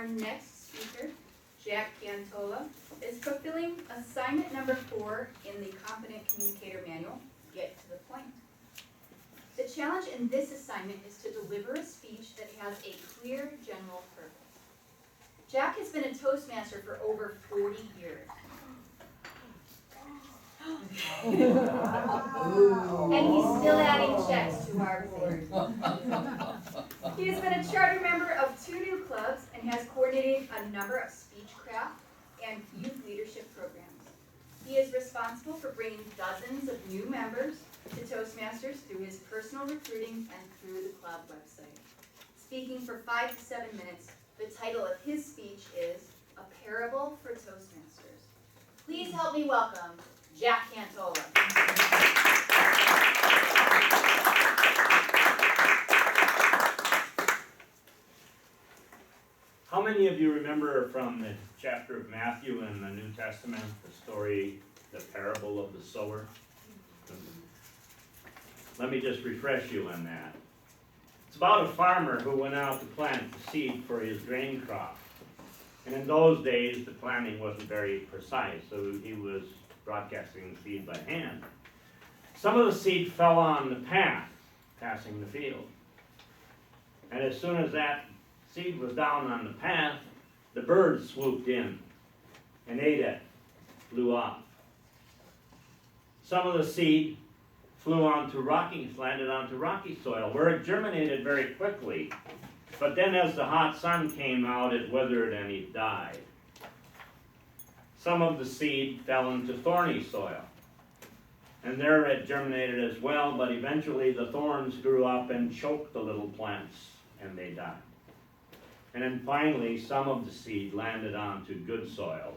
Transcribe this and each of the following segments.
next speaker, Jack Kantola, is fulfilling assignment number 4 in the Competent Communicator Manual, Get to the Point. The challenge in this assignment is to deliver a speech that has a clear general purpose. Jack has been a Toastmaster for over 40 years. And he's still adding checks to our board. He has been a charter member of 2 new clubs and has coordinated a number of speechcraft and youth leadership programs. He is responsible for bringing dozens of new members to Toastmasters through his personal recruiting and through the club website. Speaking for 5 to 7 minutes, the title of his speech is A Parable for Toastmasters. Please help me welcome Jack Kantola. How many of you remember from the chapter of Matthew in the New Testament, the story, the parable of the sower? Let me just refresh you on that. It's about a farmer who went out to plant the seed for his grain crop. And in those days, the planting wasn't very precise, so he was broadcasting the seed by hand. Some of the seed fell on the path, passing the field. And as soon as that seed was down on the path, the birds swooped in and ate it, flew off. Some of the seed landed onto rocky soil, where it germinated very quickly. But then as the hot sun came out, it withered and it died. Some of the seed fell into thorny soil. And there it germinated as well, but eventually the thorns grew up and choked the little plants, and they died. And then finally, some of the seed landed onto good soil,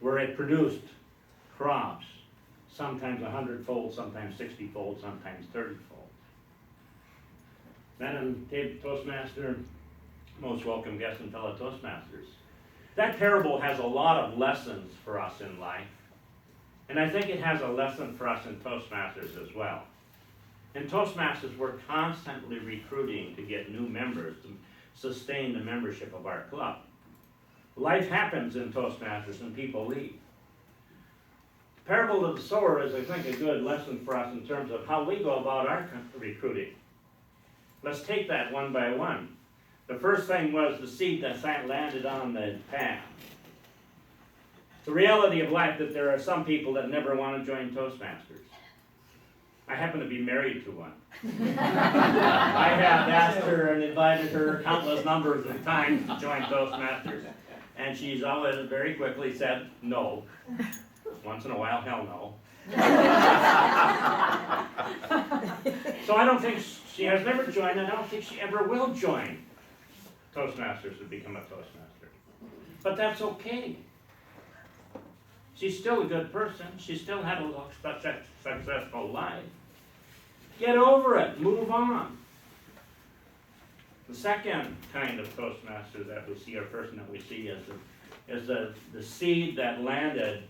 where it produced crops, sometimes 100-fold, sometimes 60-fold, sometimes 30-fold. Madam Toastmaster, most welcome guests and fellow Toastmasters. That parable has a lot of lessons for us in life, and I think it has a lesson for us in Toastmasters as well. In Toastmasters, we're constantly recruiting to get new members to sustain the membership of our club. Life happens in Toastmasters and people leave. The parable of the sower is, I think, a good lesson for us in terms of how we go about our recruiting. Let's take that one by one. The first thing was the seed that landed on the path. The reality of life that there are some people that never want to join Toastmasters. I happen to be married to one. I have asked her and invited her countless numbers of times to join Toastmasters, and she's always very quickly said no. Once in a while, hell no. So I don't think she has never joined, and I don't think she ever will join Toastmasters to become a Toastmaster. But that's okay. She's still a good person. She still had a successful life. Get over it. Move on. The second kind of Toastmaster that we see, or person that we see, is the seed that landed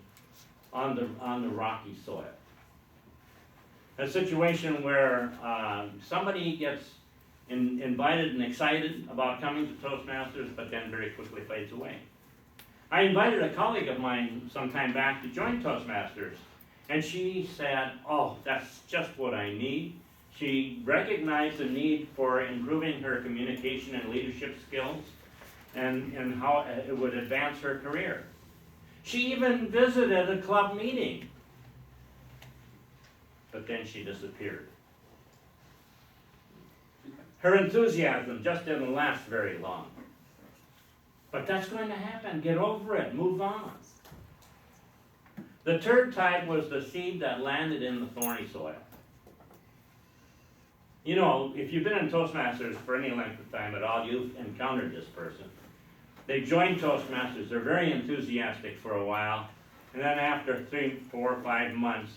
on the rocky soil. A situation where somebody gets invited and excited about coming to Toastmasters, but then very quickly fades away. I invited a colleague of mine some time back to join Toastmasters, and she said, oh, that's just what I need. She recognized the need for improving her communication and leadership skills and how it would advance her career. She even visited a club meeting, but then she disappeared. Her enthusiasm just didn't last very long. But that's going to happen. Get over it. Move on. The third type was the seed that landed in the thorny soil. You know, if you've been in Toastmasters for any length of time at all, you've encountered this person. They join Toastmasters. They're very enthusiastic for a while. And then after 3, 4, 5 months,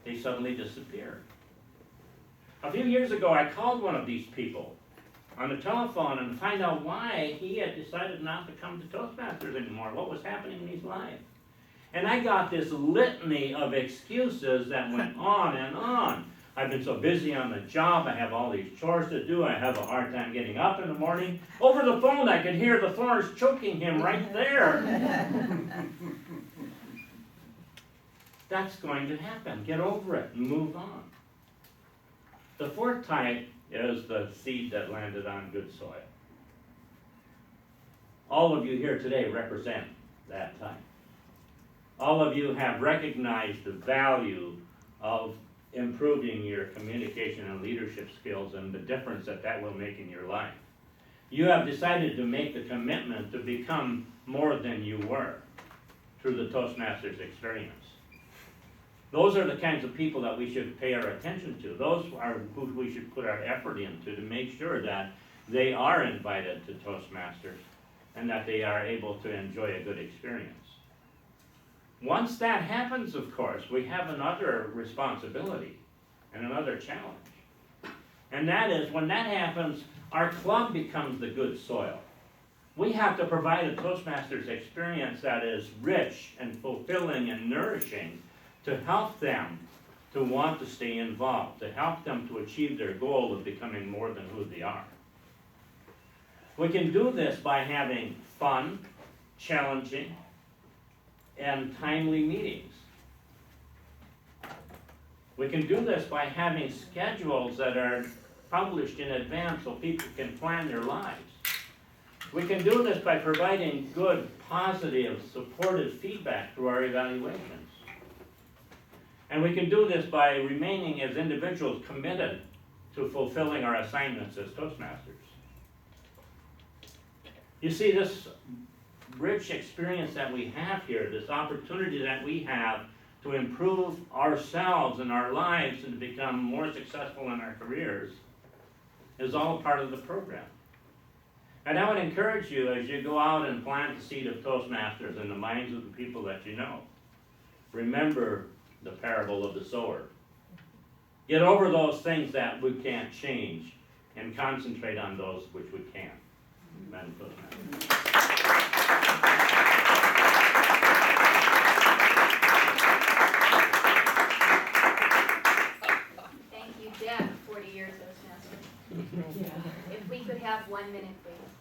they suddenly disappear. A few years ago, I called one of these people on the telephone and find out why he had decided not to come to Toastmasters anymore, what was happening in his life. And I got this litany of excuses that went on and on. I've been so busy on the job, I have all these chores to do, I have a hard time getting up in the morning. Over the phone, I could hear the thorns choking him right there. That's going to happen. Get over it and move on. The fourth type is the seed that landed on good soil. All of you here today represent that type. All of you have recognized the value of improving your communication and leadership skills and the difference that that will make in your life. You have decided to make the commitment to become more than you were through the Toastmasters experience. Those are the kinds of people that we should pay our attention to. Those are who we should put our effort into to make sure that they are invited to Toastmasters and that they are able to enjoy a good experience. Once that happens, of course, we have another responsibility and another challenge. And that is, when that happens, our club becomes the good soil. We have to provide a Toastmasters experience that is rich and fulfilling and nourishing to help them to want to stay involved, to help them to achieve their goal of becoming more than who they are. We can do this by having fun, challenging, and timely meetings. We can do this by having schedules that are published in advance so people can plan their lives. We can do this by providing good, positive, supportive feedback through our evaluations. And we can do this by remaining as individuals committed to fulfilling our assignments as Toastmasters. You see, this rich experience that we have here, this opportunity that we have to improve ourselves and our lives and to become more successful in our careers, is all part of the program. And I would encourage you, as you go out and plant the seed of Toastmasters in the minds of the people that you know, remember the parable of the sower. Get over those things that we can't change and concentrate on those which we can. Madam Toastmaster. Thank you, Deb, 40 years Toastmaster. If we could have 1 minute, please.